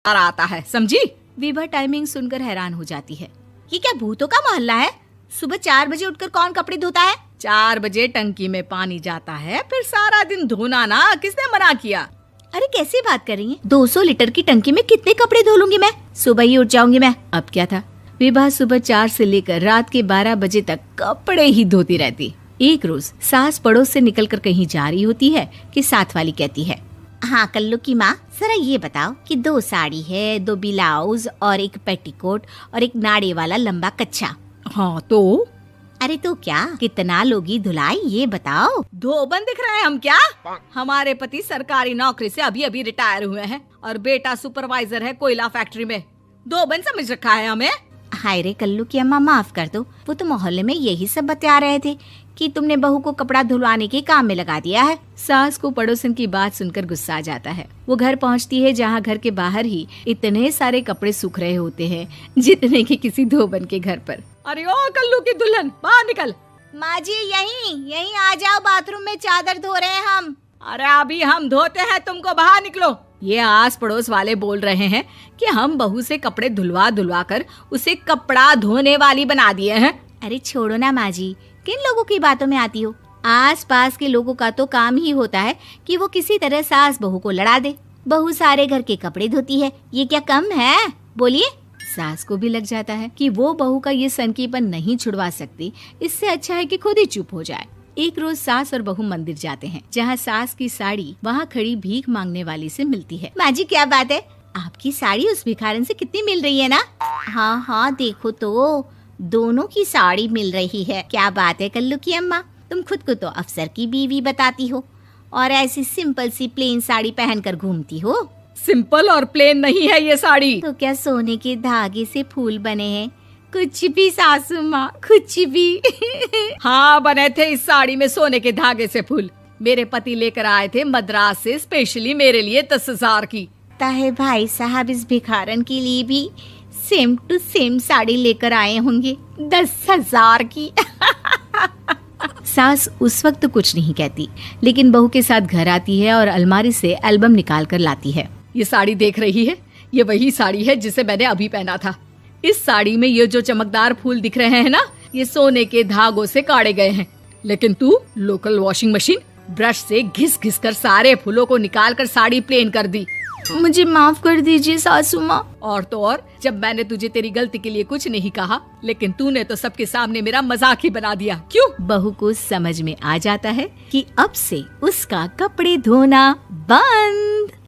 आता है, समझी? विभा टाइमिंग सुनकर हैरान हो जाती है। ये क्या भूतों का मोहल्ला है? सुबह 4 बजे उठकर कौन कपड़े धोता है? 4 बजे टंकी में पानी जाता है, फिर सारा दिन धोना ना, किसने मना किया? अरे कैसी बात कर रही हैं? 200 लीटर की टंकी में कितने कपड़े धो लूंगी मैं? सुबह ही उठ जाऊंगी मैं। अब क्या था, विभा सुबह 4 से लेकर रात के 12 बजे तक कपड़े ही धोती रहती। एक रोज सास पड़ोस से निकलकर कहीं जा रही होती है कि साथ वाली कहती है, हाँ कल्लू की माँ, जरा ये बताओ कि 2 साड़ी है, 2 ब्लाउज और एक पेटीकोट और एक नाड़े वाला लंबा कच्छा। हाँ तो? अरे तो क्या, कितना लोगी धुलाई ये बताओ। धोबन दिख रहे हैं हम क्या? हमारे पति सरकारी नौकरी से अभी अभी रिटायर हुए हैं और बेटा सुपरवाइजर है कोयला फैक्ट्री में। धोबन समझ रखा है हमें? हाय रे कल्लू की अम्मा, माफ कर दो, वो तो मोहल्ले में यही सब बता रहे थे कि तुमने बहू को कपड़ा धुलवाने के काम में लगा दिया है। सास को पड़ोसन की बात सुनकर गुस्सा आ जाता है। वो घर पहुंचती है जहां घर के बाहर ही इतने सारे कपड़े सूख रहे होते हैं जितने कि किसी धोबन के घर पर। अरे ओ कल्लू की दुल्हन, बाहर निकल। माँ जी यहीं आ जाओ, बाथरूम में चादर धो रहे हैं हम। अरे अभी हम धोते हैं, तुमको बाहर निकलो। ये आस पड़ोस वाले बोल रहे हैं कि हम बहू से कपड़े धुलवा कर उसे कपड़ा धोने वाली बना दिए हैं। अरे छोड़ो ना माँ जी, किन लोगों की बातों में आती हो? आस पास के लोगों का तो काम ही होता है कि वो किसी तरह सास बहू को लड़ा दे। बहू सारे घर के कपड़े धोती है, ये क्या कम है? बोलिए। सास को भी लग जाता है कि वो बहू का ये सनकीपन नहीं छुड़वा सकती, इससे अच्छा है कि खुद ही चुप हो जाए। एक रोज सास और बहू मंदिर जाते हैं जहाँ सास की साड़ी वहाँ खड़ी भीख मांगने वाली से मिलती है। माँ जी क्या बात है, आपकी साड़ी उस भिखारन से कितनी मिल रही है ना? हाँ देखो तो दोनों की साड़ी मिल रही है। क्या बात है कल्लू की अम्मा, तुम खुद को तो अफसर की बीवी बताती हो और ऐसी सिंपल सी प्लेन साड़ी पहनकर घूमती हो। सिंपल और प्लेन नहीं है ये साड़ी। तो क्या सोने के धागे से फूल बने हैं? कुछ भी सासू माँ, कुछ भी। हाँ बने थे इस साड़ी में सोने के धागे से फूल। मेरे पति लेकर आए थे मद्रास से स्पेशली मेरे लिए 10,000 की। ताहे भाई साहब इस भिखारन के लिए भी सेम टू सेम साड़ी लेकर आए होंगे 10,000 की। सास उस वक्त तो कुछ नहीं कहती, लेकिन बहू के साथ घर आती है और अलमारी से एल्बम निकाल कर लाती है। ये साड़ी देख रही है, ये वही साड़ी है जिसे मैंने अभी पहना था। इस साड़ी में ये जो चमकदार फूल दिख रहे हैं ना, ये सोने के धागों से काढ़े गए हैं। लेकिन तू लोकल वॉशिंग मशीन ब्रश से घिस घिस कर सारे फूलों को निकाल कर साड़ी प्लेन कर दी। मुझे माफ कर दीजिए सासू माँ। और तो और, जब मैंने तुझे तेरी गलती के लिए कुछ नहीं कहा, लेकिन तूने तो सबके सामने मेरा मजाक ही बना दिया। क्यों? बहू को समझ में आ जाता है कि अब से उसका कपड़े धोना बंद।